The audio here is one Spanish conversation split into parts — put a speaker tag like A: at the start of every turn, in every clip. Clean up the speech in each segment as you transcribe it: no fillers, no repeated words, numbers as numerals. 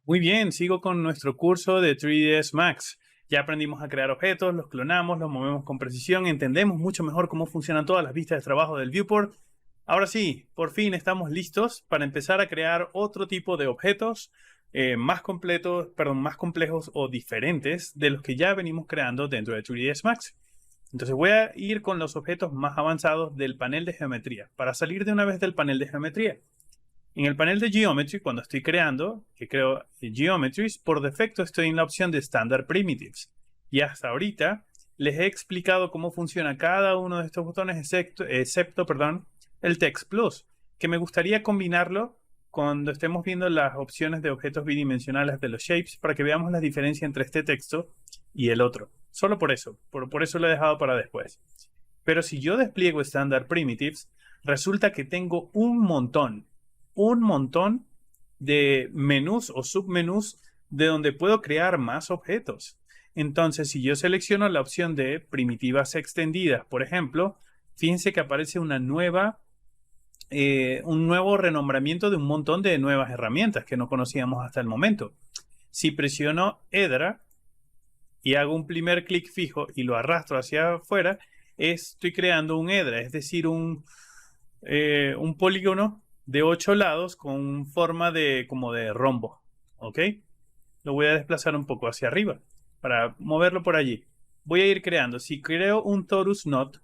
A: Muy bien, sigo con nuestro curso de 3ds Max. Ya aprendimos a crear objetos, los clonamos, los movemos con precisión, entendemos mucho mejor cómo funcionan todas las vistas de trabajo del viewport. Ahora sí, por fin estamos listos para empezar a crear otro tipo de objetos más completos, perdón, más complejos o diferentes de los que ya venimos creando dentro de 3ds Max. Entonces voy a ir con los objetos más avanzados del panel de geometría, para salir de una vez del panel de geometría. En el panel de Geometry, cuando estoy creando, que creo Geometries, por defecto estoy en la opción de Standard Primitives. Y hasta ahorita les he explicado cómo funciona cada uno de estos botones, excepto el Text Plus, que me gustaría combinarlo cuando estemos viendo las opciones de objetos bidimensionales de los shapes para que veamos la diferencia entre este texto y el otro. Solo por eso, por eso lo he dejado para después. Pero si yo despliego Standard Primitives, resulta que tengo un montón de menús o submenús de donde puedo crear más objetos. Entonces, si yo selecciono la opción de primitivas extendidas, por ejemplo, fíjense que aparece un nuevo renombramiento de un montón de nuevas herramientas que no conocíamos hasta el momento. Si presiono Edra y hago un primer clic fijo y lo arrastro hacia afuera, estoy creando un Edra, es decir, un polígono de 8 lados con forma como de rombo. ¿Ok? Lo voy a desplazar un poco hacia arriba para moverlo por allí. Voy a ir creando. Si creo un torus knot,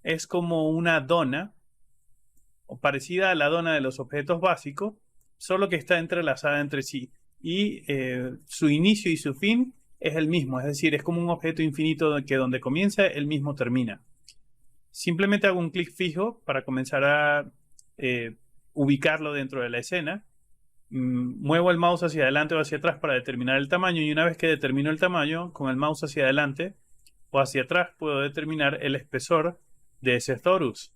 A: es como una dona, o parecida a la dona de los objetos básicos, solo que está entrelazada entre sí. Y su inicio y su fin es el mismo, es decir, es como un objeto infinito que donde comienza, el mismo termina. Simplemente hago un clic fijo para comenzar a eh, ubicarlo dentro de la escena. Muevo el mouse hacia adelante o hacia atrás para determinar el tamaño, y una vez que determino el tamaño, con el mouse hacia adelante o hacia atrás puedo determinar el espesor de ese torus.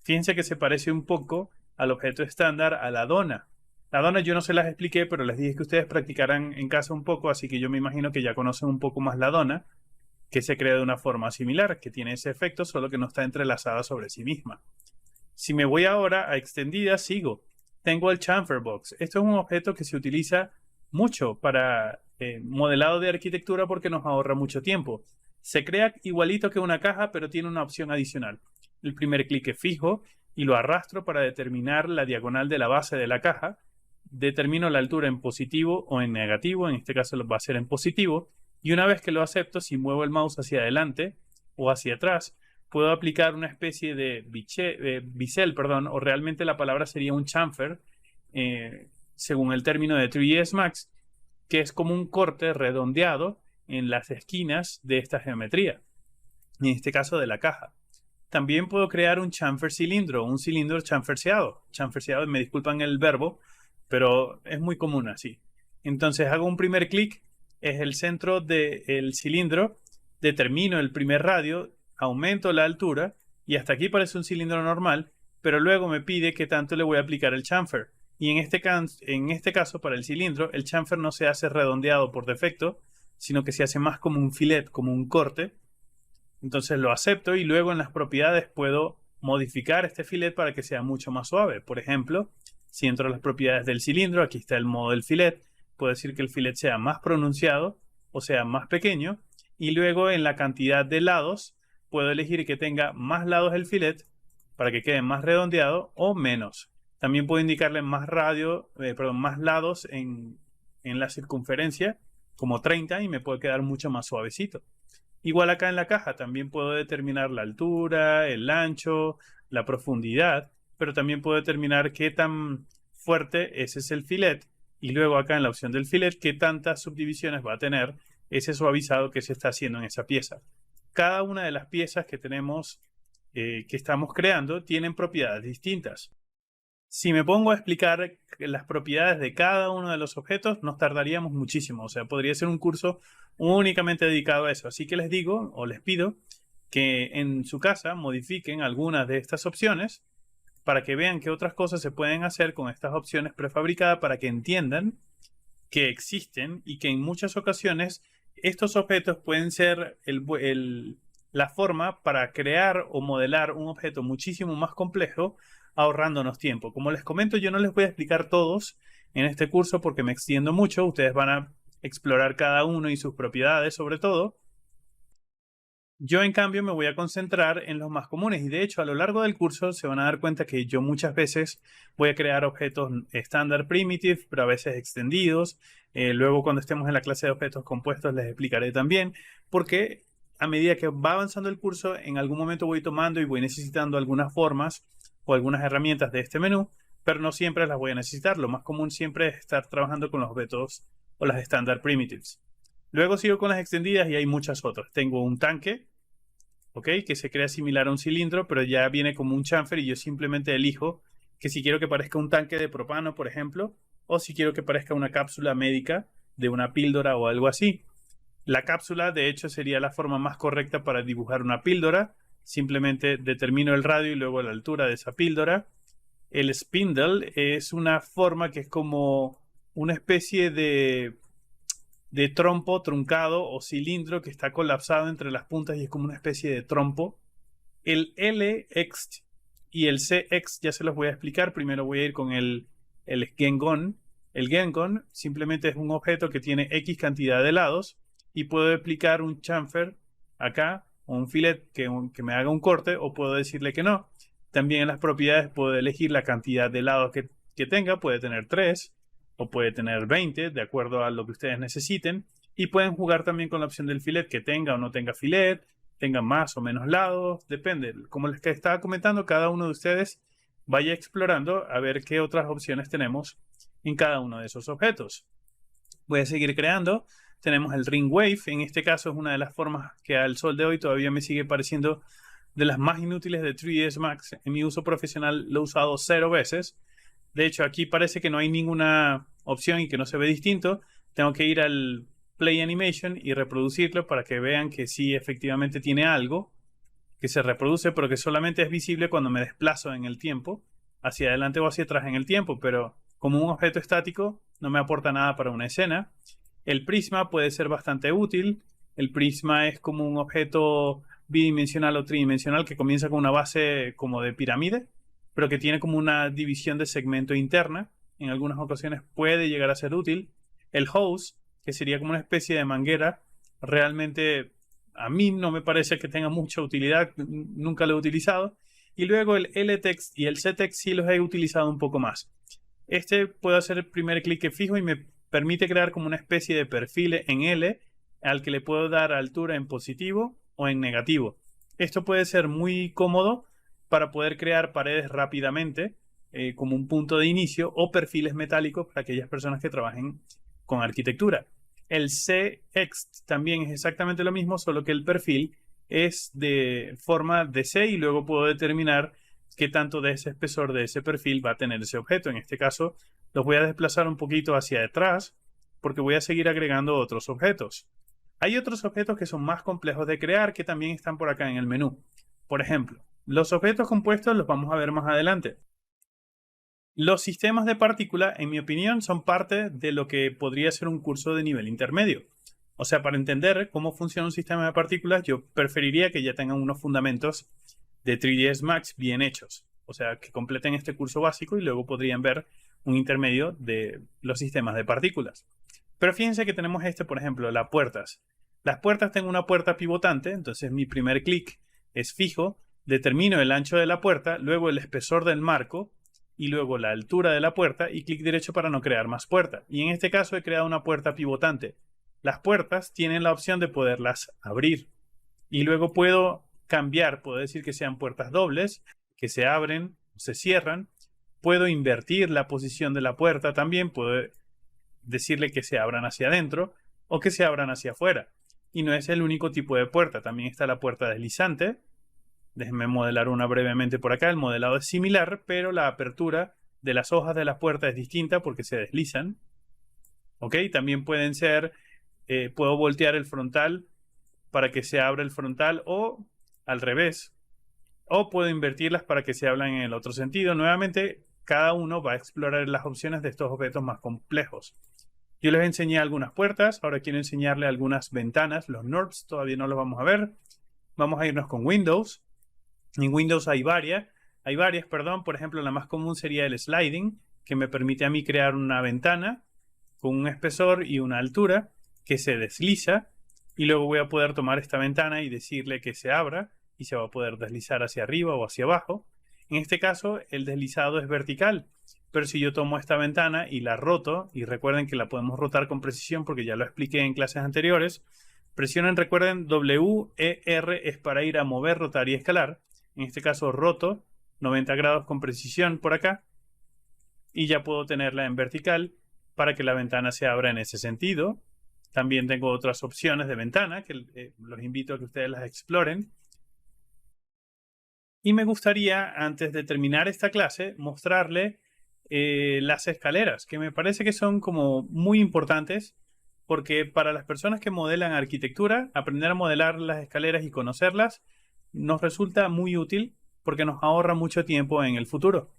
A: Fíjense que se parece un poco al objeto estándar, a la dona. La dona yo no se las expliqué, pero les dije que ustedes practicarán en casa un poco, así que yo me imagino que ya conocen un poco más la dona, que se crea de una forma similar, que tiene ese efecto, solo que no está entrelazada sobre sí misma. Si me voy ahora a extendida, sigo. Tengo el chamfer box. Esto es un objeto que se utiliza mucho para modelado de arquitectura porque nos ahorra mucho tiempo. Se crea igualito que una caja, pero tiene una opción adicional. El primer clic es fijo y lo arrastro para determinar la diagonal de la base de la caja. Determino la altura en positivo o en negativo, en este caso va a ser en positivo, y una vez que lo acepto, si muevo el mouse hacia adelante o hacia atrás, puedo aplicar una especie de bisel, o realmente la palabra sería un chamfer, según el término de 3ds Max, que es como un corte redondeado en las esquinas de esta geometría, en este caso de la caja. También puedo crear un chamfer cilindro, un cilindro chamferseado. Chamferseado, me disculpan el verbo, pero es muy común así. Entonces hago un primer clic, es el centro del cilindro, determino el primer radio, aumento la altura y hasta aquí parece un cilindro normal, pero luego me pide qué tanto le voy a aplicar el chamfer. Y en este caso, para el cilindro, el chamfer no se hace redondeado por defecto, sino que se hace más como un filet, como un corte. Entonces lo acepto y luego en las propiedades puedo modificar este filet para que sea mucho más suave. Por ejemplo, si entro a las propiedades del cilindro, aquí está el modo del filet, puedo decir que el filet sea más pronunciado o sea más pequeño, y luego en la cantidad de lados puedo elegir que tenga más lados el filet para que quede más redondeado o menos. También puedo indicarle más lados en la circunferencia, como 30, y me puede quedar mucho más suavecito. Igual acá en la caja también puedo determinar la altura, el ancho, la profundidad, pero también puedo determinar qué tan fuerte ese es el filet, y luego acá en la opción del filet qué tantas subdivisiones va a tener ese suavizado que se está haciendo en esa pieza. Cada una de las piezas que tenemos, que estamos creando, tienen propiedades distintas. Si me pongo a explicar las propiedades de cada uno de los objetos, nos tardaríamos muchísimo. O sea, podría ser un curso únicamente dedicado a eso. Así que les digo o les pido que en su casa modifiquen algunas de estas opciones para que vean qué otras cosas se pueden hacer con estas opciones prefabricadas, para que entiendan que existen y que en muchas ocasiones estos objetos pueden ser la forma para crear o modelar un objeto muchísimo más complejo, ahorrándonos tiempo. Como les comento, yo no les voy a explicar todos en este curso porque me extiendo mucho. Ustedes van a explorar cada uno y sus propiedades sobre todo. Yo, en cambio, me voy a concentrar en los más comunes y de hecho a lo largo del curso se van a dar cuenta que yo muchas veces voy a crear objetos estándar primitive, pero a veces extendidos. Luego cuando estemos en la clase de objetos compuestos les explicaré también, porque a medida que va avanzando el curso, en algún momento voy tomando y voy necesitando algunas formas o algunas herramientas de este menú, pero no siempre las voy a necesitar. Lo más común siempre es estar trabajando con los objetos o las estándar primitives. Luego sigo con las extendidas y hay muchas otras. Tengo un tanque, ¿ok? Que se crea similar a un cilindro, pero ya viene como un chamfer y yo simplemente elijo que si quiero que parezca un tanque de propano, por ejemplo, o si quiero que parezca una cápsula médica de una píldora o algo así. La cápsula, de hecho, sería la forma más correcta para dibujar una píldora. Simplemente determino el radio y luego la altura de esa píldora. El spindle es una forma que es como una especie de trompo truncado o cilindro que está colapsado entre las puntas y es como una especie de trompo. El LX y el CX ya se los voy a explicar. Primero voy a ir con el Gengon. El Gengon simplemente es un objeto que tiene X cantidad de lados y puedo aplicar un chamfer acá o un filet que me haga un corte o puedo decirle que no. También en las propiedades puedo elegir la cantidad de lados que tenga. Puede tener 3 o puede tener 20 de acuerdo a lo que ustedes necesiten. Y pueden jugar también con la opción del filet, que tenga o no tenga filet, tenga más o menos lados, depende. Como les estaba comentando, cada uno de ustedes vaya explorando a ver qué otras opciones tenemos en cada uno de esos objetos. Voy a seguir creando. Tenemos el Ring Wave. En este caso es una de las formas que al sol de hoy todavía me sigue pareciendo de las más inútiles de 3ds Max. En mi uso profesional lo he usado 0 veces. De hecho, aquí parece que no hay ninguna opción y que no se ve distinto. Tengo que ir al Play Animation y reproducirlo para que vean que sí efectivamente tiene algo que se reproduce, pero que solamente es visible cuando me desplazo en el tiempo, hacia adelante o hacia atrás en el tiempo, pero como un objeto estático no me aporta nada para una escena. El prisma puede ser bastante útil. El prisma es como un objeto bidimensional o tridimensional que comienza con una base como de pirámide, pero que tiene como una división de segmento interna. En algunas ocasiones puede llegar a ser útil. El hose, que sería como una especie de manguera, realmente a mí no me parece que tenga mucha utilidad, nunca lo he utilizado. Y luego el LText y el CText sí los he utilizado un poco más. Este puedo hacer el primer clic fijo y me permite crear como una especie de perfil en L al que le puedo dar altura en positivo o en negativo. Esto puede ser muy cómodo para poder crear paredes rápidamente como un punto de inicio o perfiles metálicos para aquellas personas que trabajen con arquitectura. El CX también es exactamente lo mismo, solo que el perfil es de forma de C y luego puedo determinar qué tanto de ese espesor de ese perfil va a tener ese objeto. En este caso los voy a desplazar un poquito hacia detrás porque voy a seguir agregando otros objetos. Hay otros objetos que son más complejos de crear que también están por acá en el menú. Por ejemplo, los objetos compuestos los vamos a ver más adelante. Los sistemas de partícula, en mi opinión, son parte de lo que podría ser un curso de nivel intermedio. O sea, para entender cómo funciona un sistema de partículas, yo preferiría que ya tengan unos fundamentos de 3ds Max bien hechos. O sea, que completen este curso básico y luego podrían ver un intermedio de los sistemas de partículas. Pero fíjense que tenemos por ejemplo, las puertas. Las puertas, tengo una puerta pivotante, entonces mi primer clic es fijo, determino el ancho de la puerta, luego el espesor del marco, y luego la altura de la puerta y clic derecho para no crear más puerta. Y en este caso he creado una puerta pivotante. Las puertas tienen la opción de poderlas abrir y luego puedo cambiar, puedo decir que sean puertas dobles, que se abren, se cierran. Puedo invertir la posición de la puerta también, puedo decirle que se abran hacia adentro o que se abran hacia afuera. Y no es el único tipo de puerta, también está la puerta deslizante. Déjenme modelar una brevemente por acá. El modelado es similar, pero la apertura de las hojas de la puerta es distinta porque se deslizan. ¿Ok? También pueden ser, puedo voltear el frontal para que se abra el frontal o al revés. O puedo invertirlas para que se abran en el otro sentido. Nuevamente, cada uno va a explorar las opciones de estos objetos más complejos. Yo les enseñé algunas puertas, ahora quiero enseñarles algunas ventanas. Los NURBS todavía no los vamos a ver. Vamos a irnos con Windows. En Windows hay varias, por ejemplo, la más común sería el sliding, que me permite a mí crear una ventana con un espesor y una altura que se desliza, y luego voy a poder tomar esta ventana y decirle que se abra y se va a poder deslizar hacia arriba o hacia abajo. En este caso el deslizado es vertical, pero si yo tomo esta ventana y la roto, y recuerden que la podemos rotar con precisión porque ya lo expliqué en clases anteriores, presionen, recuerden, W, E, R es para ir a mover, rotar y escalar. En este caso roto 90 grados con precisión por acá, y ya puedo tenerla en vertical para que la ventana se abra en ese sentido. También tengo otras opciones de ventana que los invito a que ustedes las exploren. Y me gustaría, antes de terminar esta clase, mostrarle las escaleras, que me parece que son como muy importantes, porque para las personas que modelan arquitectura, aprender a modelar las escaleras y conocerlas nos resulta muy útil porque nos ahorra mucho tiempo en el futuro.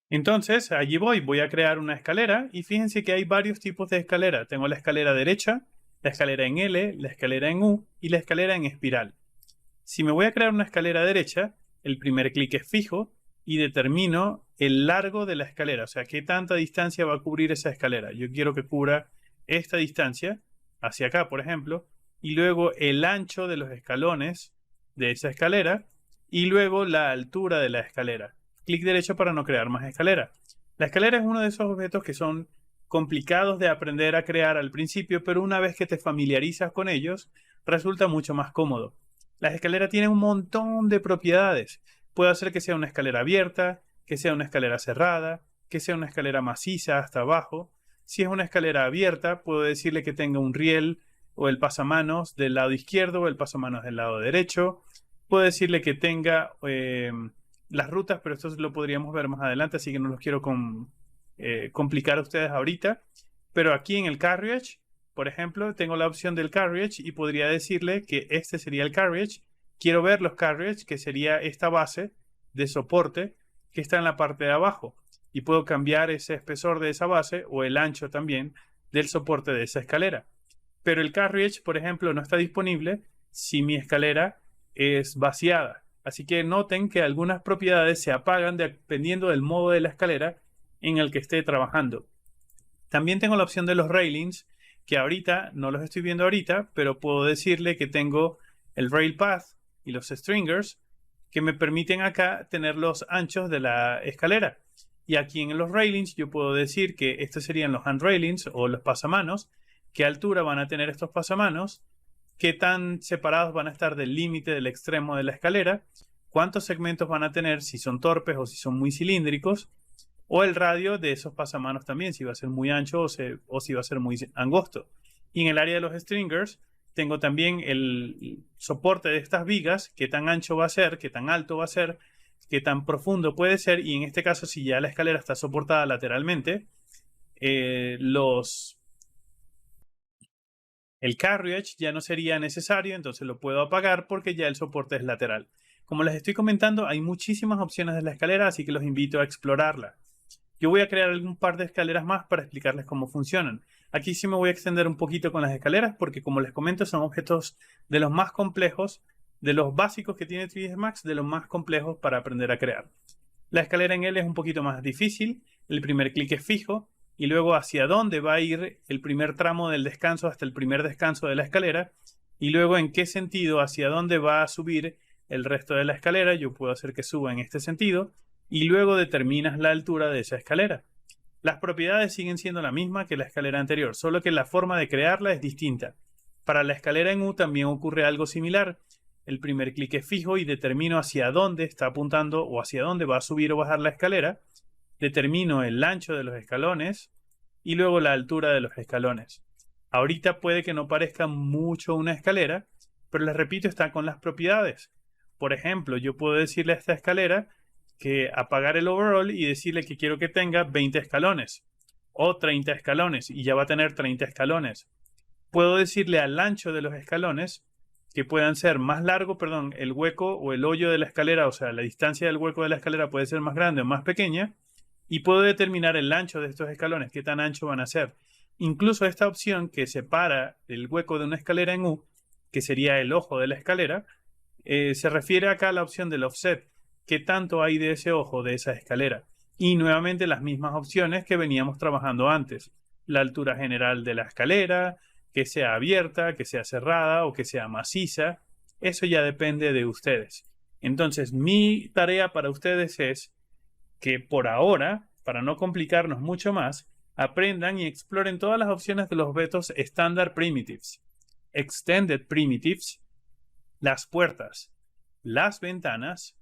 A: Entonces, allí voy a crear una escalera y fíjense que hay varios tipos de escalera. Tengo la escalera derecha, la escalera en L, la escalera en U y la escalera en espiral. Si me voy a crear una escalera derecha, el primer clic es fijo y determino el largo de la escalera, o sea, qué tanta distancia va a cubrir esa escalera. Yo quiero que cubra esta distancia, hacia acá, por ejemplo, y luego el ancho de los escalones de esa escalera y luego la altura de la escalera. Clic derecho para no crear más escalera. La escalera es uno de esos objetos que son complicados de aprender a crear al principio, pero una vez que te familiarizas con ellos, resulta mucho más cómodo. Las escaleras tienen un montón de propiedades. Puede hacer que sea una escalera abierta, que sea una escalera cerrada, que sea una escalera maciza hasta abajo. Si es una escalera abierta, puedo decirle que tenga un riel o el pasamanos del lado izquierdo o el pasamanos del lado derecho. Puedo decirle que tenga las rutas, pero esto lo podríamos ver más adelante, así que no los quiero complicar a ustedes ahorita. Pero aquí en el carriage, por ejemplo, tengo la opción del carriage y podría decirle que este sería el carriage. Quiero ver los carriage, que sería esta base de soporte que está en la parte de abajo. Y puedo cambiar ese espesor de esa base o el ancho también del soporte de esa escalera. Pero el carriage, por ejemplo, no está disponible si mi escalera es vaciada. Así que noten que algunas propiedades se apagan dependiendo del modo de la escalera en el que esté trabajando. También tengo la opción de los railings, que ahorita no los estoy viendo ahorita, pero puedo decirle que tengo el rail path y los stringers que me permiten acá tener los anchos de la escalera. Y aquí en los railings yo puedo decir que estos serían los handrailings o los pasamanos, qué altura van a tener estos pasamanos, qué tan separados van a estar del límite del extremo de la escalera, cuántos segmentos van a tener, si son torpes o si son muy cilíndricos, o el radio de esos pasamanos también, si va a ser muy ancho o si va a ser muy angosto. Y en el área de los stringers tengo también el soporte de estas vigas, qué tan ancho va a ser, qué tan alto va a ser, qué tan profundo puede ser, y en este caso si ya la escalera está soportada lateralmente, el carriage ya no sería necesario, entonces lo puedo apagar porque ya el soporte es lateral. Como les estoy comentando, hay muchísimas opciones de la escalera, así que los invito a explorarla. Yo voy a crear algún par de escaleras más para explicarles cómo funcionan. Aquí sí me voy a extender un poquito con las escaleras porque, como les comento, son objetos de los más complejos, de los básicos que tiene 3ds Max, de los más complejos para aprender a crear. La escalera en L es un poquito más difícil. El primer clic es fijo y luego hacia dónde va a ir el primer tramo del descanso hasta el primer descanso de la escalera y luego en qué sentido, hacia dónde va a subir el resto de la escalera. Yo puedo hacer que suba en este sentido y luego determinas la altura de esa escalera. Las propiedades siguen siendo la misma que la escalera anterior, solo que la forma de crearla es distinta. Para la escalera en U también ocurre algo similar. El primer clic es fijo y determino hacia dónde está apuntando o hacia dónde va a subir o bajar la escalera. Determino el ancho de los escalones y luego la altura de los escalones. Ahorita puede que no parezca mucho una escalera, pero les repito, está con las propiedades. Por ejemplo, yo puedo decirle a esta escalera que apagar el overall y decirle que quiero que tenga 20 escalones o 30 escalones y ya va a tener 30 escalones. Puedo decirle al ancho de los escalones que puedan ser más largo, perdón, el hueco o el hoyo de la escalera, o sea, la distancia del hueco de la escalera puede ser más grande o más pequeña, y puedo determinar el ancho de estos escalones, qué tan ancho van a ser. Incluso esta opción que separa el hueco de una escalera en U, que sería el ojo de la escalera, se refiere acá a la opción del offset, qué tanto hay de ese ojo de esa escalera. Y nuevamente las mismas opciones que veníamos trabajando antes. La altura general de la escalera, que sea abierta, que sea cerrada o que sea maciza. Eso ya depende de ustedes. Entonces, mi tarea para ustedes es que por ahora, para no complicarnos mucho más, aprendan y exploren todas las opciones de los objetos Standard Primitives, Extended Primitives, las puertas, las ventanas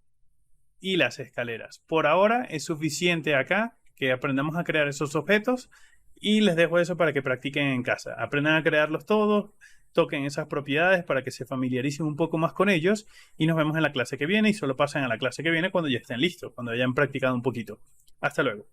A: y las escaleras. Por ahora es suficiente acá que aprendamos a crear esos objetos y les dejo eso para que practiquen en casa. Aprendan a crearlos todos, toquen esas propiedades para que se familiaricen un poco más con ellos y nos vemos en la clase que viene y solo pasen a la clase que viene cuando ya estén listos, cuando hayan practicado un poquito. Hasta luego.